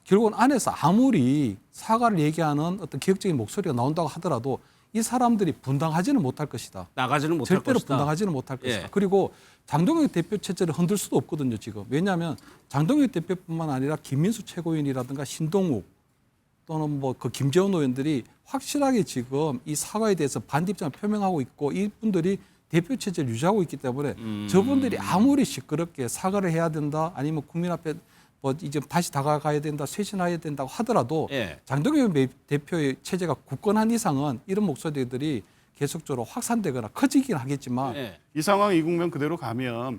결국은 안에서 아무리 사과를 얘기하는 어떤 개혁적인 목소리가 나온다고 하더라도 이 사람들이 분당하지는 못할 것이다. 나가지는 못할 절대로 것이다. 분당하지는 못할 것이다. 예. 그리고 장동혁 대표 체제를 흔들 수도 없거든요, 지금. 왜냐하면 장동혁 대표뿐만 아니라 김민수 최고위원이라든가 신동욱 또는 뭐 그 김재원 의원들이 확실하게 지금 이 사과에 대해서 반대입장을 표명하고 있고 이분들이 대표 체제를 유지하고 있기 때문에 저분들이 아무리 시끄럽게 사과를 해야 된다 아니면 국민 앞에 뭐 이제 다시 다가가야 된다, 쇄신해야 된다고 하더라도 예. 장동혁 대표의 체제가 굳건한 이상은 이런 목소리들이 계속적으로 확산되거나 커지긴 하겠지만 예. 이 상황 이 국면 그대로 가면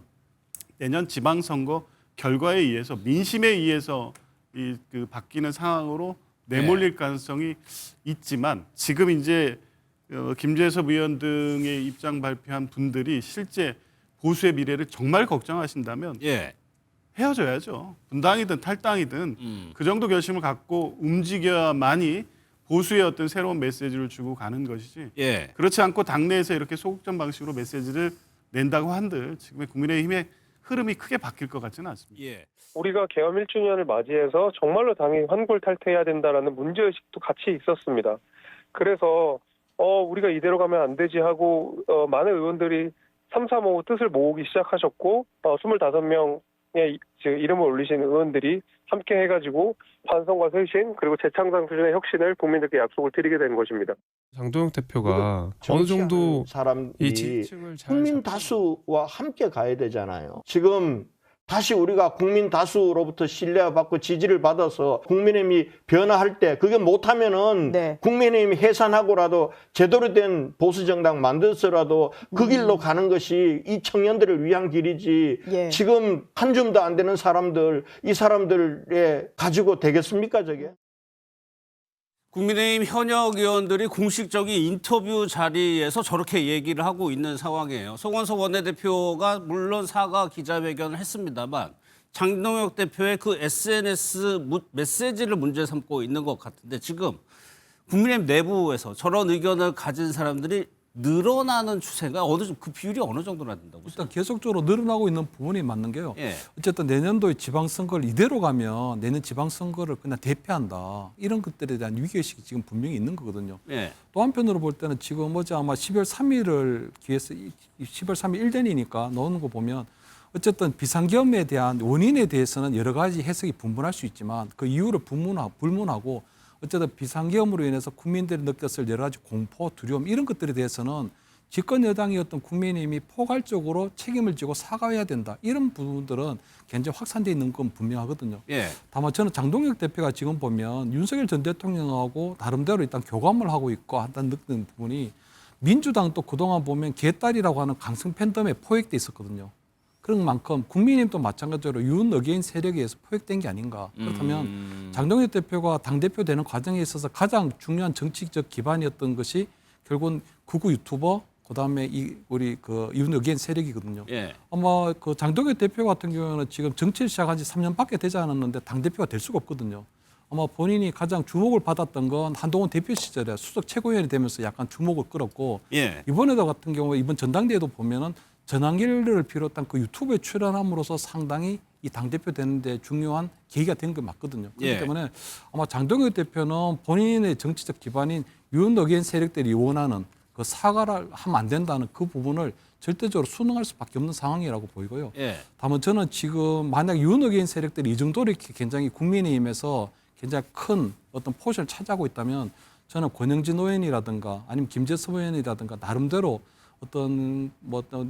내년 지방선거 결과에 의해서 민심에 의해서 그 바뀌는 상황으로 내몰릴 가능성이 있지만 지금 이제 김재섭 의원 등의 입장 발표한 분들이 실제 보수의 미래를 정말 걱정하신다면 예. 헤어져야죠. 분당이든 탈당이든 그 정도 결심을 갖고 움직여야만이 보수의 어떤 새로운 메시지를 주고 가는 것이지. 예. 그렇지 않고 당내에서 이렇게 소극적 방식으로 메시지를 낸다고 한들 지금의 국민의힘의 흐름이 크게 바뀔 것 같지는 않습니다. 예. 우리가 계엄 1주년을 맞이해서 정말로 당이 환골탈태해야 된다라는 문제의식도 같이 있었습니다. 그래서 우리가 이대로 가면 안 되지 하고 많은 의원들이 335 뜻을 모으기 시작하셨고 25명의 이름을 올리신 의원들이 함께 해가지고 반성과 쇄신 그리고 재창당 수준의 혁신을 국민들께 약속을 드리게 된 것입니다. 장동혁 대표가 어느 정도 이 사람이 지지층을 잘 국민 잡고 다수와 함께 가야 되잖아요. 지금 다시 우리가 국민 다수로부터 신뢰받고 지지를 받아서 국민의힘이 변화할 때 그게 못하면은 네. 국민의힘 해산하고라도 제대로 된 보수정당 만들어서라도 그 길로 가는 것이 이 청년들을 위한 길이지 예. 지금 한 줌도 안 되는 사람들 이 사람들에 가지고 되겠습니까 저게? 국민의힘 현역 의원들이 공식적인 인터뷰 자리에서 저렇게 얘기를 하고 있는 상황이에요. 송원석 원내대표가 물론 사과 기자회견을 했습니다만 장동혁 대표의 그 SNS 메시지를 문제 삼고 있는 것 같은데 지금 국민의힘 내부에서 저런 의견을 가진 사람들이 늘어나는 추세가 그 비율이 어느 정도나 된다고 보세요? 일단 계속적으로 늘어나고 있는 부분이 맞는 게요. 예. 어쨌든 내년도에 지방선거를 이대로 가면 내년 지방선거를 그냥 대패한다. 이런 것들에 대한 위기의식이 지금 분명히 있는 거거든요. 예. 또 한편으로 볼 때는 지금 어제 아마 12월 3일을 기해서 12월 3일 1년이니까 나오는 거 보면 어쨌든 비상계엄에 대한 원인에 대해서는 여러 가지 해석이 분분할 수 있지만 그 이유를 불문하고 어쨌든 비상계엄으로 인해서 국민들이 느꼈을 여러 가지 공포, 두려움 이런 것들에 대해서는 집권 여당이었던 국민의힘이 포괄적으로 책임을 지고 사과해야 된다. 이런 부분들은 굉장히 확산되어 있는 건 분명하거든요. 예. 다만 저는 장동혁 대표가 지금 보면 윤석열 전 대통령하고 나름대로 일단 교감을 하고 있고 한다는 느끼는 부분이 민주당도 그동안 보면 개딸이라고 하는 강성 팬덤에 포획돼 있었거든요. 그런 만큼 국민의힘도 마찬가지로 윤 어게인 세력에 의해서 포획된 게 아닌가. 그렇다면 장동혁 대표가 당대표 되는 과정에 있어서 가장 중요한 정치적 기반이었던 것이 결국은 극우 유튜버 그다음에 우리 그 윤 어게인 세력이거든요. 예. 아마 그 장동혁 대표 같은 경우는 지금 정치를 시작한 지 3년밖에 되지 않았는데 당대표가 될 수가 없거든요. 아마 본인이 가장 주목을 받았던 건 한동훈 대표 시절에 수석 최고위원이 되면서 약간 주목을 끌었고 예. 이번에도 같은 경우에 이번 전당대회도 보면은 전환길을 비롯한 그 유튜브에 출연함으로써 상당히 이 당대표 되는데 중요한 계기가 된 게 맞거든요. 그렇기 예. 때문에 아마 장동혁 대표는 본인의 정치적 기반인 윤 어게인 세력들이 원하는 그 사과를 하면 안 된다는 그 부분을 절대적으로 순응할 수밖에 없는 상황이라고 보이고요. 예. 다만 저는 지금 만약 윤 어게인 세력들이 이 정도로 이렇게 굉장히 국민의힘에서 굉장히 큰 어떤 포지션을 차지하고 있다면 저는 권영진 의원이라든가 아니면 김재섭 의원이라든가 나름대로 어떤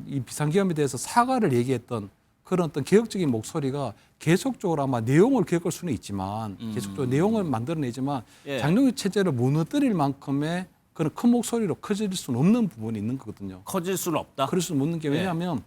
이 비상계엄에 대해서 사과를 얘기했던 그런 어떤 개혁적인 목소리가 계속적으로 아마 내용을 개혁할 수는 있지만 계속적으로 내용을 만들어내지만 예. 장동혁 체제를 무너뜨릴 만큼의 그런 큰 목소리로 커질 수는 없는 부분이 있는 거거든요. 커질 수는 없다. 그럴 수는 없는 게 예. 왜냐하면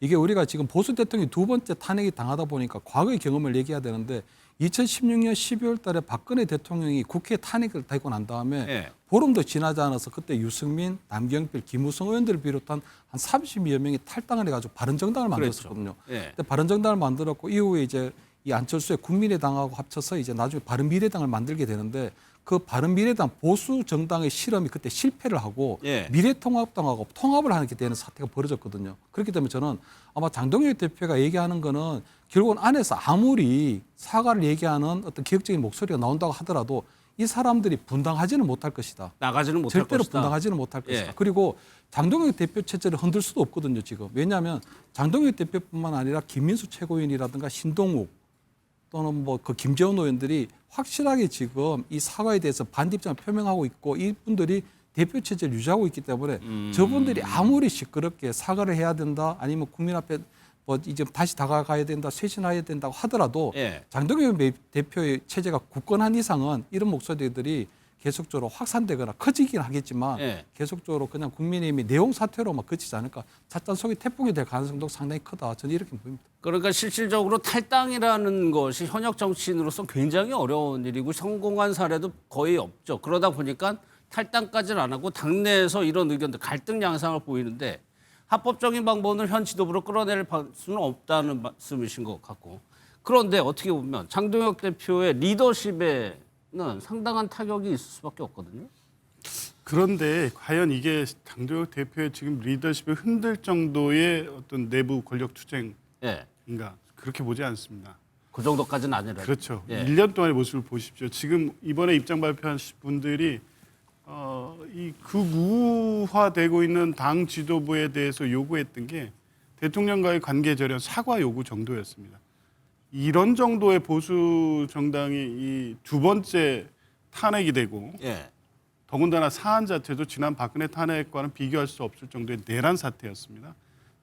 이게 우리가 지금 보수 대통령이 두 번째 탄핵이 당하다 보니까 과거의 경험을 얘기해야 되는데 2016년 12월 달에 박근혜 대통령이 국회 탄핵을 되고 난 다음에 예. 보름도 지나지 않아서 그때 유승민, 남경필, 김우성 의원들을 비롯한 한 30여 명이 탈당을 해가지고 바른정당을 만들었거든요. 예. 근데 바른정당을 만들었고 이후에 이제 이 안철수의 국민의당하고 합쳐서 이제 나중에 바른미래당을 만들게 되는데 그 바른미래당 보수 정당의 실험이 그때 실패를 하고 예. 미래통합당하고 통합을 하게 되는 사태가 벌어졌거든요. 그렇기 때문에 저는 아마 장동혁 대표가 얘기하는 거는 결국은 안에서 아무리 사과를 얘기하는 어떤 개혁적인 목소리가 나온다고 하더라도 이 사람들이 분당하지는 못할 것이다. 나가지는 못할 절대로 것이다. 분당하지는 못할 것이다. 예. 그리고 장동혁 대표 체제를 흔들 수도 없거든요, 지금. 왜냐하면 장동혁 대표뿐만 아니라 김민수 최고위원이라든가 신동욱 또는 뭐 그 김재원 의원들이 확실하게 지금 이 사과에 대해서 반대입장을 표명하고 있고 이분들이 대표 체제를 유지하고 있기 때문에 저분들이 아무리 시끄럽게 사과를 해야 된다 아니면 국민 앞에 뭐 이제 다시 다가가야 된다, 쇄신해야 된다고 하더라도 예. 장동혁 대표의 체제가 굳건한 이상은 이런 목소리들이 계속적으로 확산되거나 커지긴 하겠지만 예. 계속적으로 그냥 국민의힘이 내용 사퇴로만 그치지 않을까. 찻잔 속이 태풍이 될 가능성도 상당히 크다. 저는 이렇게 보입니다. 그러니까 실질적으로 탈당이라는 것이 현역 정치인으로서 굉장히 어려운 일이고 성공한 사례도 거의 없죠. 그러다 보니까 탈당까지는 안 하고 당내에서 이런 의견들 갈등 양상을 보이는데 합법적인 방법은 현 지도부로 끌어낼 수는 없다는 말씀이신 것 같고 그런데 어떻게 보면 장동혁 대표의 리더십에는 상당한 타격이 있을 수밖에 없거든요. 그런데 과연 이게 장동혁 대표의 지금 리더십을 흔들 정도의 어떤 내부 권력 투쟁인가? 예. 그렇게 보지 않습니다. 그 정도까지는 아니라. 그렇죠. 예. 1년 동안의 모습을 보십시오. 지금 이번에 입장 발표하신 분들이 이 극우화되고 있는 당 지도부에 대해서 요구했던 게 대통령과의 관계 절연 사과 요구 정도였습니다. 이런 정도의 보수 정당이 이 두 번째 탄핵이 되고 예. 더군다나 사안 자체도 지난 박근혜 탄핵과는 비교할 수 없을 정도의 내란 사태였습니다.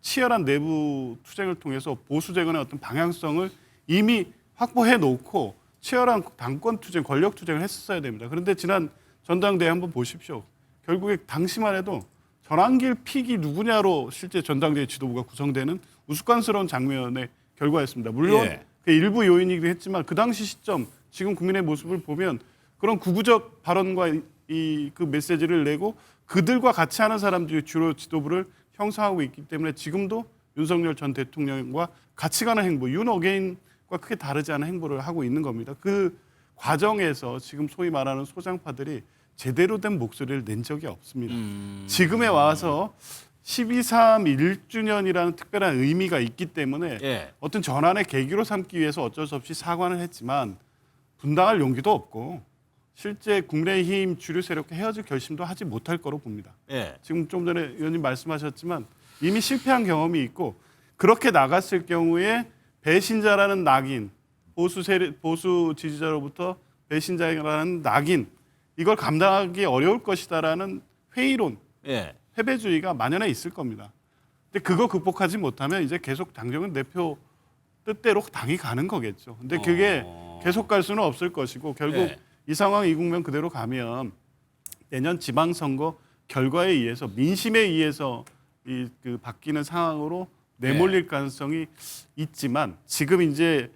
치열한 내부 투쟁을 통해서 보수 재건의 어떤 방향성을 이미 확보해 놓고 치열한 당권 투쟁, 권력 투쟁을 했었어야 됩니다. 그런데 지난 전당대회 한번 보십시오. 결국에 당시만 해도 전환길 픽이 누구냐로 실제 전당대회 지도부가 구성되는 우스꽝스러운 장면의 결과였습니다. 물론 예. 그 일부 요인이기도 했지만 그 당시 시점 지금 국민의 모습을 보면 그런 구구적 발언과 그 메시지를 내고 그들과 같이 하는 사람들이 주로 지도부를 형성하고 있기 때문에 지금도 윤석열 전 대통령과 같이 가는 행보, 윤어게인과 크게 다르지 않은 행보를 하고 있는 겁니다. 그 과정에서 지금 소위 말하는 소장파들이 제대로 된 목소리를 낸 적이 없습니다. 지금에 와서 12.3 1주년이라는 특별한 의미가 있기 때문에 예. 어떤 전환의 계기로 삼기 위해서 어쩔 수 없이 사과는 했지만 분당할 용기도 없고 실제 국민의힘 주류 세력과 헤어질 결심도 하지 못할 거로 봅니다. 예. 지금 좀 전에 의원님 말씀하셨지만 이미 실패한 경험이 있고 그렇게 나갔을 경우에 배신자라는 낙인, 보수 지지자로부터 배신자라는 낙인 이걸 감당하기 어려울 것이다라는 회의론, 예. 패배주의가 만연해 있을 겁니다. 근데 그거 극복하지 못하면 이제 계속 장동혁 대표 뜻대로 당이 가는 거겠죠. 근데 그게 계속 갈 수는 없을 것이고 결국 예. 이 상황 이 국면 그대로 가면 내년 지방선거 결과에 의해서 민심에 의해서 그 바뀌는 상황으로 내몰릴 가능성이 있지만 지금 이제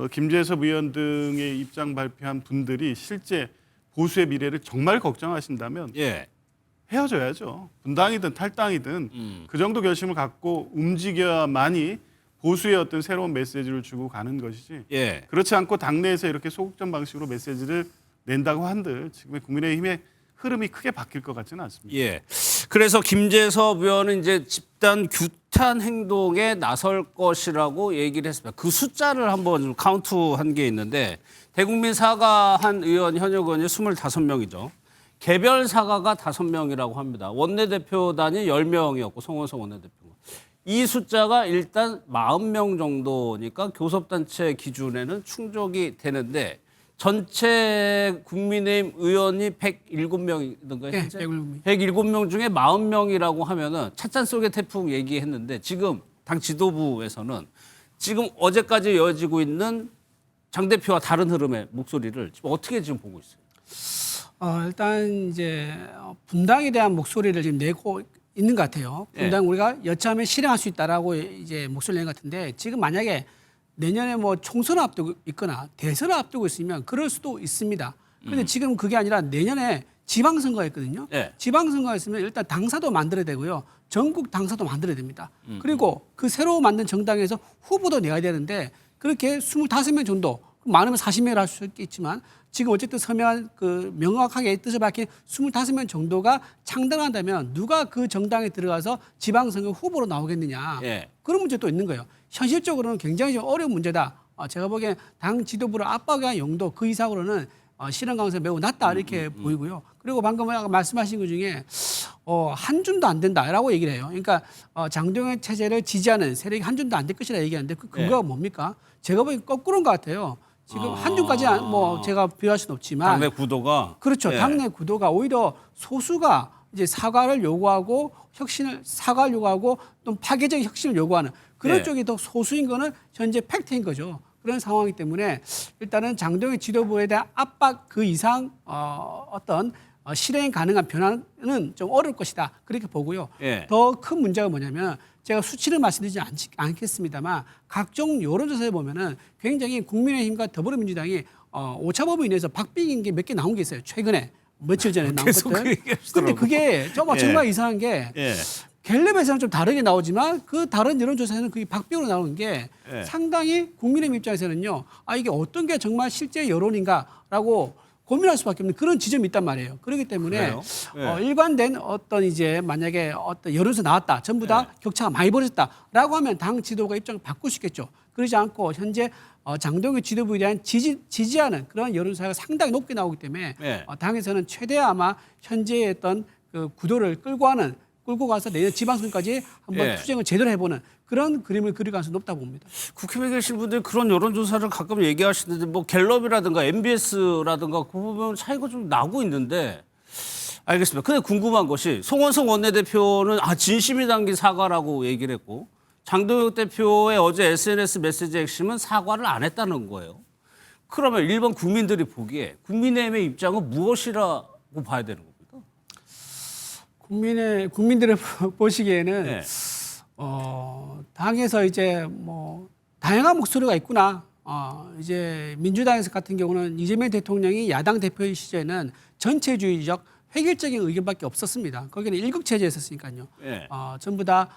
김재섭 의원 등의 입장 발표한 분들이 실제 보수의 미래를 정말 걱정하신다면 예. 헤어져야죠. 분당이든 탈당이든 그 정도 결심을 갖고 움직여야만이 보수의 어떤 새로운 메시지를 주고 가는 것이지. 예. 그렇지 않고 당내에서 이렇게 소극적 방식으로 메시지를 낸다고 한들 지금의 국민의힘의 흐름이 크게 바뀔 것 같지는 않습니다. 예. 그래서 김재섭 의원은 이제 집단 규탄 행동에 나설 것이라고 얘기를 했습니다. 그 숫자를 한번 좀 카운트한 게 있는데 대국민 사과한 의원 현역 의원이 25명이죠. 개별 사과가 5명이라고 합니다. 원내대표단이 10명이었고 송원석 원내대표가. 이 숫자가 일단 40명 정도니까 교섭단체 기준에는 충족이 되는데 전체 국민의힘 의원이 107명이던가요? 네, 107명. 107명 중에 40명이라고 하면은 찻잔 속의 태풍 얘기했는데 지금 당 지도부에서는 지금 어제까지 이어지고 있는 장 대표와 다른 흐름의 목소리를 지금 어떻게 지금 보고 있어요? 일단 이제 분당에 대한 목소리를 지금 내고 있는 것 같아요. 분당 우리가 여차하면 실행할 수 있다라고 이제 목소리를 낸 것 같은데 지금 만약에 내년에 뭐 총선을 앞두고 있거나 대선을 앞두고 있으면 그럴 수도 있습니다. 그런데 지금 그게 아니라 내년에 지방선거가 있거든요. 네. 지방선거가 있으면 일단 당사도 만들어야 되고요. 전국 당사도 만들어야 됩니다. 그리고 그 새로 만든 정당에서 후보도 내야 되는데 그렇게 25명 정도 많으면 40명을 할 수 있겠지만 지금 어쨌든 서명한 그 명확하게 뜻을 밝힌 25명 정도가 창당한다면 누가 그 정당에 들어가서 지방선거 후보로 나오겠느냐. 예. 그런 문제도 있는 거예요. 현실적으로는 굉장히 좀 어려운 문제다. 제가 보기엔 당 지도부를 압박한 용도 그 이상으로는 실현 가능성이 매우 낮다 이렇게 보이고요. 그리고 방금 아까 말씀하신 것 중에 한 줌도 안 된다라고 얘기를 해요. 그러니까 장동혁 체제를 지지하는 세력이 한 줌도 안 될 것이라 얘기하는데 그 근거가 뭡니까? 제가 보기엔 거꾸로인 것 같아요. 지금 한 줌까지는 뭐 제가 비교할 수는 없지만 당내 구도가 그렇죠. 예. 당내 구도가 오히려 소수가 이제 사과를 요구하고 사과를 요구하고 또 파괴적인 혁신을 요구하는 그런 예. 쪽이 더 소수인 거는 현재 팩트인 거죠. 그런 상황이기 때문에 일단은 장동혁 지도부에 대한 압박 그 이상 어떤 실행 가능한 변화는 좀 어려울 것이다. 그렇게 보고요. 예. 더 큰 문제가 뭐냐면 제가 수치를 말씀드리지 않겠습니다만 각종 여론조사에 보면은 굉장히 국민의힘과 더불어민주당이 오차범위 내에서 박빙인 게 몇 개 나온 게 있어요. 최근에 며칠 전에 나온 계속 것들. 그 얘기하시더라고요. 근데 그게 정말 이상한 게 예. 갤럽에서는 좀 다르게 나오지만 그 다른 여론조사에는 그게 박빙으로 나오는 게 예. 상당히 국민의힘 입장에서는요. 이게 어떤 게 정말 실제 여론인가라고 고민할 수밖에 없는 그런 지점이 있단 말이에요. 그렇기 때문에 그래요? 예. 일관된 어떤 이제 만약에 어떤 여론에서 나왔다. 전부 다 격차가 많이 벌어졌다라고 하면 당 지도가 입장을 바꿀 수 있겠죠. 그러지 않고 현재 장동혁 지도부에 대한 지지하는 그런 여론사가 상당히 높게 나오기 때문에 예. 당에서는 최대 아마 현재의 어떤 그 구도를 끌고 가서 내년 지방선까지 한번 예. 투쟁을 제대로 해보는 그런 그림을 그릴 가능성이 높다고 봅니다. 국회에 계신 분들이 그런 여론조사를 가끔 얘기하시는데 뭐 갤럽이라든가 MBS라든가 그 부분 차이가 좀 나고 있는데 알겠습니다. 근데 궁금한 것이 송원석 원내대표는 진심이 담긴 사과라고 얘기를 했고 장동혁 대표의 어제 SNS 메시지 핵심은 사과를 안 했다는 거예요. 그러면 일반 국민들이 보기에 국민의힘의 입장은 무엇이라고 봐야 되는 겁니까? 국민들을 보시기에는 네. 당에서 이제 뭐 다양한 목소리가 있구나. 이제 민주당에서 같은 경우는 이재명 대통령이 야당 대표의 시절에는 전체주의적 획일적인 의견밖에 없었습니다. 거기는 일극체제였었으니까요. 네. 전부 다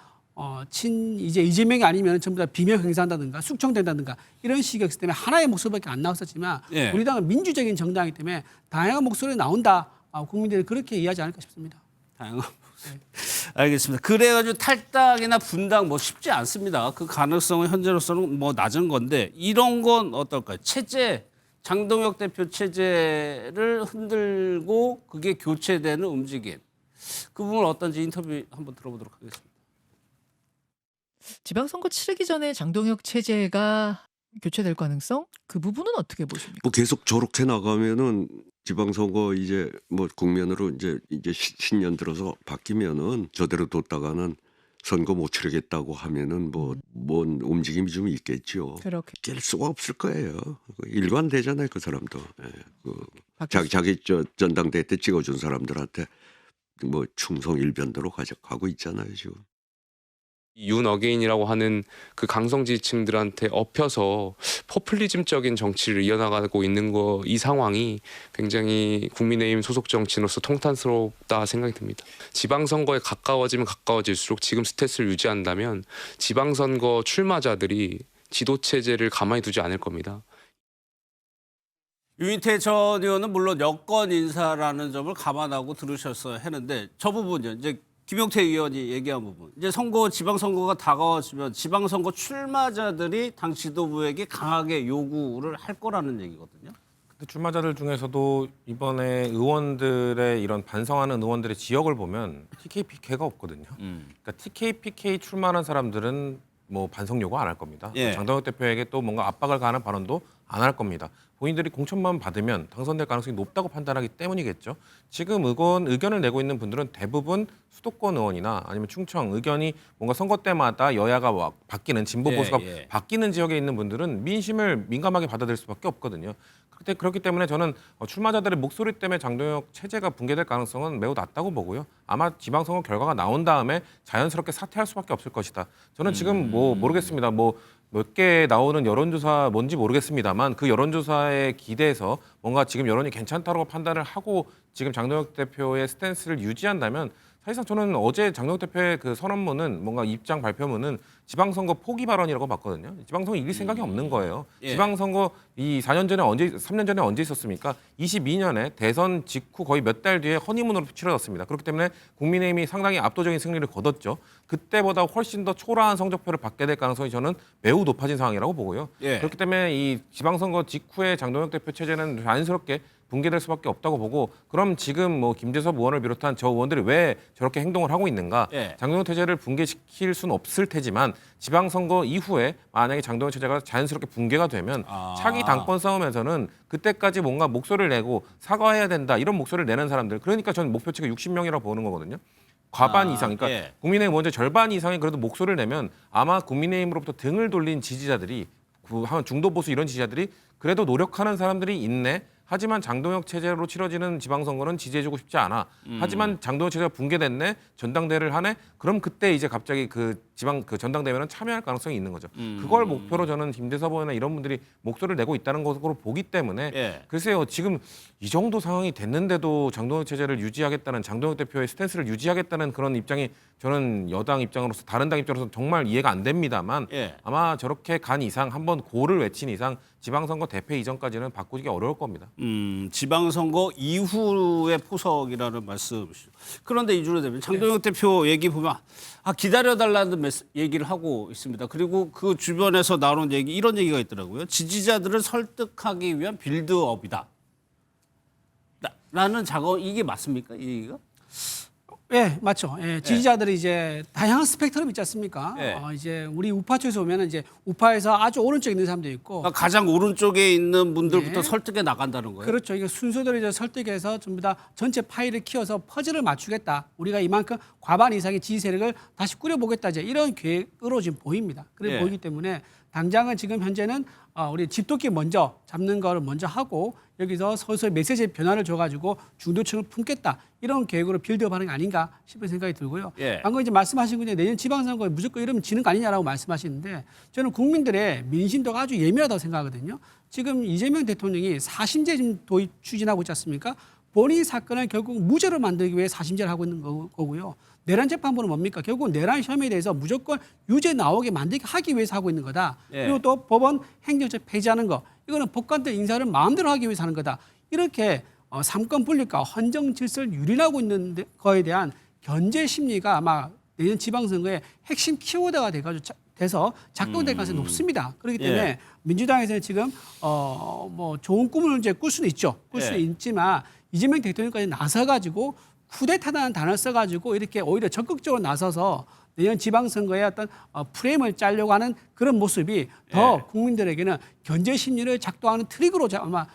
이제 이재명이 아니면 전부 다 비명 행사한다든가 숙청된다든가 이런 식이었기 때문에 하나의 목소리밖에 안 나왔었지만 예. 우리 당은 민주적인 정당이기 때문에 다양한 목소리 나온다. 국민들이 그렇게 이해하지 않을까 싶습니다. 다양한 목소리. 알겠습니다. 그래가지고 탈당이나 분당 뭐 쉽지 않습니다. 그 가능성은 현재로서는 뭐 낮은 건데 이런 건 어떨까요? 체제 장동혁 대표 체제를 흔들고 그게 교체되는 움직임. 그 부분 어떤지 인터뷰 한번 들어보도록 하겠습니다. 지방선거 치르기 전에 장동혁 체제가 교체될 가능성? 그 부분은 어떻게 보십니까? 뭐 계속 저렇게 나가면은 지방선거 이제 뭐 국면으로 이제 신년 들어서 바뀌면은 저대로 뒀다가는 선거 못 치르겠다고 하면은 뭔 움직임이 좀 있겠죠. 그렇게 깰 수가 없을 거예요. 일관되잖아요, 그 사람도. 예, 자기 전당대회 때 찍어준 사람들한테 뭐 충성 일변도로 가고 있잖아요, 지금. 윤 어게인이라고 하는 그 강성 지지층들한테 엎혀서 포퓰리즘적인 정치를 이어나가고 있는 이 상황이 굉장히 국민의힘 소속 정치인으로서 통탄스럽다 생각이 듭니다. 지방선거에 가까워지면 가까워질수록 지금 스탯을 유지한다면 지방선거 출마자들이 지도체제를 가만히 두지 않을 겁니다. 유인태 전 의원은 물론 여권 인사라는 점을 감안하고 들으셨어야 했는데 저 부분요. 이제 김용태 의원이 얘기한 부분. 이제 지방선거가 다가와지면 지방선거 출마자들이 당 지도부에게 강하게 요구를 할 거라는 얘기거든요. 근데 출마자들 중에서도 이번에 의원들의 이런 반성하는 의원들의 지역을 보면 TK, PK가 없거든요. 그러니까 TK, PK 출마하는 사람들은 뭐 반성 요구 안 할 겁니다. 예. 장동혁 대표에게 또 뭔가 압박을 가하는 발언도 안 할 겁니다. 본인들이 공천만 받으면 당선될 가능성이 높다고 판단하기 때문이겠죠. 지금 의견을 내고 있는 분들은 대부분 수도권 의원이나 아니면 충청 의견이 뭔가 선거 때마다 여야가 바뀌는 진보 보수가 바뀌는 지역에 있는 분들은 민심을 민감하게 받아들일 수밖에 없거든요. 그렇기 때문에 저는 출마자들의 목소리 때문에 장동혁 체제가 붕괴될 가능성은 매우 낮다고 보고요. 아마 지방선거 결과가 나온 다음에 자연스럽게 사퇴할 수밖에 없을 것이다. 저는 지금 뭐 모르겠습니다. 몇 개 나오는 여론조사 뭔지 모르겠습니다만 그 여론조사에 기대해서 뭔가 지금 여론이 괜찮다고 판단을 하고 지금 장동혁 대표의 스탠스를 유지한다면 사실상 저는 어제 장동혁 대표의 그 선언문은 뭔가 입장 발표문은 지방선거 포기 발언이라고 봤거든요. 지방선거 이길 생각이 없는 거예요. 예. 지방선거 이 3년 전에 언제 있었습니까? 22년에 대선 직후 거의 몇 달 뒤에 허니문으로 치러졌습니다. 그렇기 때문에 국민의힘이 상당히 압도적인 승리를 거뒀죠. 그때보다 훨씬 더 초라한 성적표를 받게 될 가능성이 저는 매우 높아진 상황이라고 보고요. 예. 그렇기 때문에 이 지방선거 직후에 장동혁 대표 체제는 자연스럽게 붕괴될 수밖에 없다고 보고, 그럼 지금 뭐 김재섭 의원을 비롯한 저 의원들이 왜 저렇게 행동을 하고 있는가? 예. 장동혁 체제를 붕괴시킬 수는 없을 테지만 지방선거 이후에 만약에 장동혁 체제가 자연스럽게 붕괴가 되면 차기 당권 싸움에서는 그때까지 뭔가 목소리를 내고 사과해야 된다 이런 목소리를 내는 사람들, 그러니까 저는 목표치가 60명이라고 보는 거거든요. 과반 이상, 그러니까 예. 국민의힘 먼저 절반 이상이 그래도 목소리를 내면 아마 국민의힘으로부터 등을 돌린 지지자들이 한 중도 보수 이런 지지자들이 그래도 노력하는 사람들이 있네. 하지만 장동혁 체제로 치러지는 지방선거는 지지해주고 싶지 않아. 하지만 장동혁 체제가 붕괴됐네, 전당대회를 하네. 그럼 그때 이제 갑자기 그 전당대회는 참여할 가능성이 있는 거죠. 그걸 목표로 저는 김재섭 의원이나 이런 분들이 목소리를 내고 있다는 것으로 보기 때문에 예. 글쎄요, 지금 이 정도 상황이 됐는데도 장동혁 체제를 유지하겠다는, 장동혁 대표의 스탠스를 유지하겠다는 그런 입장이 저는 여당 입장으로서, 다른 당 입장으로서 정말 이해가 안 됩니다만 예. 아마 저렇게 간 이상, 한번 고를 외친 이상 지방선거 대패 이전까지는 바꾸기 어려울 겁니다. 지방선거 이후의 포석이라는 말씀이시죠. 그런데 이주로 되면 장동혁 대표 얘기 보면 기다려달라는 얘기를 하고 있습니다. 그리고 그 주변에서 나온 얘기, 이런 얘기가 있더라고요. 지지자들을 설득하기 위한 빌드업이다. 라는 작업, 이게 맞습니까? 이 얘기가? 예, 맞죠. 예, 지지자들이 이제 다양한 스펙트럼 있지 않습니까? 예. 이제 우리 우파 쪽에서 보면은 이제 우파에서 아주 오른쪽에 있는 사람도 있고, 그러니까 가장 오른쪽에 있는 분들부터 네. 설득해 나간다는 거예요. 그렇죠. 이게 순서대로 이제 설득해서 전부 다 전체 파일을 키워서 퍼즐을 맞추겠다. 우리가 이만큼 과반 이상의 지지 세력을 다시 꾸려보겠다. 이제 이런 계획으로 지금 보입니다. 그래 예. 보이기 때문에 당장은 지금 현재는 우리 집도끼 먼저 잡는 거를 먼저 하고 여기서 서서히 메시지 변화를 줘가지고 중도층을 품겠다. 이런 계획으로 빌드업하는 게 아닌가 싶은 생각이 들고요. 예. 방금 이제 말씀하신 건데 내년 지방선거에 무조건 이러면 지는 거 아니냐라고 말씀하시는데 저는 국민들의 민심도가 아주 예민하다고 생각하거든요. 지금 이재명 대통령이 사심제 지금 도입 추진하고 있지 않습니까? 본인 사건을 결국 무죄로 만들기 위해 사심제를 하고 있는 거고요. 내란 재판부는 뭡니까? 결국 내란 혐의에 대해서 무조건 유죄 나오게 만들게 하기 위해서 하고 있는 거다. 예. 그리고 또 법원 행정처 폐지하는 거. 이거는 법관들 인사를 마음대로 하기 위해서 하는 거다. 이렇게 삼권 분립과 헌정 질서를 유린하고 있는 거에 대한 견제 심리가 아마 내년 지방선거의 핵심 키워드가 돼서 작동될 가능성이 높습니다. 그렇기 때문에 예. 민주당에서는 지금 뭐 좋은 꿈을 이제 꿀 수는 있죠. 꿀 수는 예. 있지만 이재명 대통령까지 나서가지고 쿠데타라는 단어를 써가지고 이렇게 오히려 적극적으로 나서서 내년 지방선거에 어떤 프레임을 짜려고 하는 그런 모습이 더 예. 국민들에게는 견제 심리를 작동하는 트릭으로 아마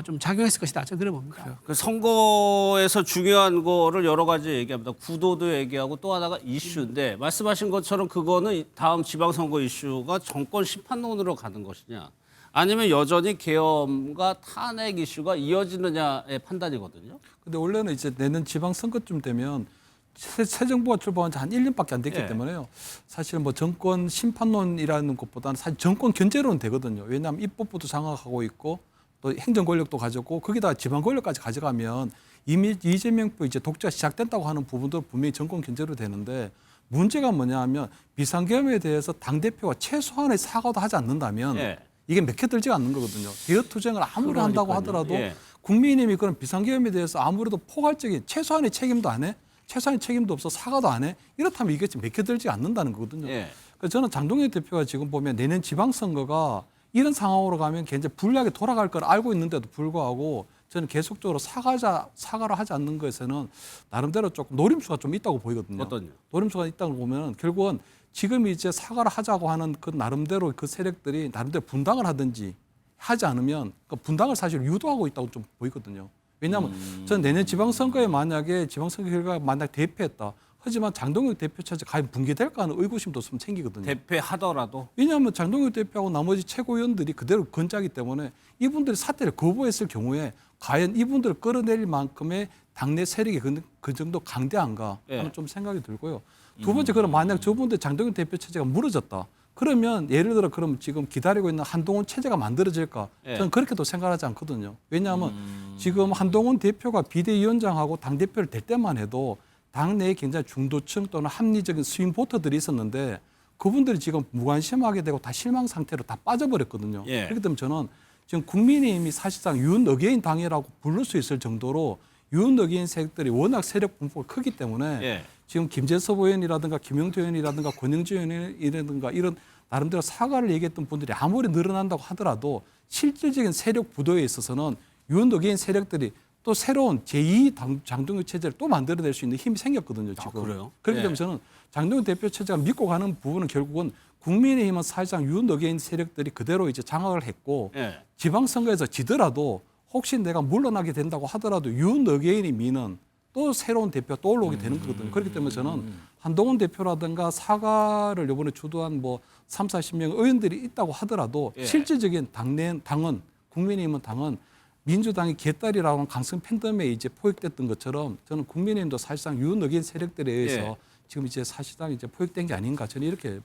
좀 작용했을 것이다. 저는 그래 봅니다. 그 선거에서 중요한 거를 여러 가지 얘기합니다. 구도도 얘기하고 또 하나가 이슈인데 말씀하신 것처럼 그거는 다음 지방선거 이슈가 정권 심판론으로 가는 것이냐 아니면 여전히 계엄과 탄핵 이슈가 이어지느냐의 판단이거든요. 근데 원래는 이제 내년 지방선거쯤 되면 새 정부가 출범한 지 한 1년밖에 안 됐기 예. 때문에요. 사실 뭐 정권 심판론이라는 것보다는 사실 정권 견제론은 되거든요. 왜냐하면 입법부도 장악하고 있고 또 행정 권력도 가졌고 거기다 지방 권력까지 가져가면 이미 이재명표 이제 독재가 시작된다고 하는 부분도 분명히 정권 견제로 되는데 문제가 뭐냐 하면 비상계엄에 대해서 당대표가 최소한의 사과도 하지 않는다면 예. 이게 맥혀들지가 않는 거거든요. 대여투쟁을 아무리 한다고 하더라도 예. 국민의힘이 그런 비상계엄에 대해서 아무래도 포괄적인 최소한의 책임도 안 해. 최소한의 책임도 없어 사과도 안 해. 이렇다면 이게 지금 맥혀들지 않는다는 거거든요. 예. 그래서 저는 장동혁 대표가 지금 보면 내년 지방선거가 이런 상황으로 가면 굉장히 불리하게 돌아갈 걸 알고 있는데도 불구하고 저는 계속적으로 사과를 하지 않는 것에는 나름대로 조금 노림수가 좀 있다고 보이거든요. 어떤요? 노림수가 있다고 보면 결국은 지금 이제 사과를 하자고 하는 그 나름대로 그 세력들이 나름대로 분당을 하든지 하지 않으면 그 분당을 사실 유도하고 있다고 좀 보이거든요. 왜냐하면 저는 내년 지방선거에 만약에 지방선거 결과가 만약 대패했다. 하지만 장동혁 대표 차제 과연 붕괴될까 하는 의구심도 좀 생기거든요. 대패하더라도 왜냐하면 장동혁 대표하고 나머지 최고위원들이 그대로 건자기 때문에 이분들이 사퇴를 거부했을 경우에 과연 이분들을 끌어내릴 만큼의 당내 세력이 그 정도 강대한가 하는 예. 좀 생각이 들고요. 두 번째, 그럼 만약 저분들 장동혁 대표 체제가 무너졌다. 그러면 예를 들어 그럼 지금 기다리고 있는 한동훈 체제가 만들어질까? 예. 저는 그렇게도 생각하지 않거든요. 왜냐하면 지금 한동훈 대표가 비대위원장하고 당대표를 될 때만 해도 당내에 굉장히 중도층 또는 합리적인 스윙 보터들이 있었는데 그분들이 지금 무관심하게 되고 다 실망 상태로 다 빠져버렸거든요. 예. 그렇기 때문에 저는 지금 국민의힘이 사실상 윤어게인 당이라고 부를 수 있을 정도로 윤어게인 세력들이 워낙 세력 분포가 크기 때문에 예. 지금 김재섭 의원이라든가 김영태 의원이라든가 권영주 의원이라든가 이런 나름대로 사과를 얘기했던 분들이 아무리 늘어난다고 하더라도 실질적인 세력 부도에 있어서는 윤어게인 세력들이 또 새로운 제2 장동혁 체제를 또 만들어낼 수 있는 힘이 생겼거든요. 지금. 그래요? 그렇기 예. 때문에 저는 장동혁 대표 체제가 믿고 가는 부분은 결국은 국민의힘은 사실상 윤어게인 세력들이 그대로 이제 장악을 했고 예. 지방선거에서 지더라도 혹시 내가 물러나게 된다고 하더라도 윤어게인이 미는 또 새로운 대표가 또 올라오게 되는 거거든요. 그렇기 때문에 저는 한동훈 대표라든가 사과를 이번에 주도한 뭐 3, 40명 의원들이 있다고 하더라도 예. 실질적인 당은 국민의힘은 당은 민주당이 개딸이라고 하는 강성 팬덤에 이제 포획됐던 것처럼 저는 국민의힘도 사실상 윤어게인 세력들에 의해서 예. 지금 이제 사실상 이제 포획된 게 아닌가 저는 이렇게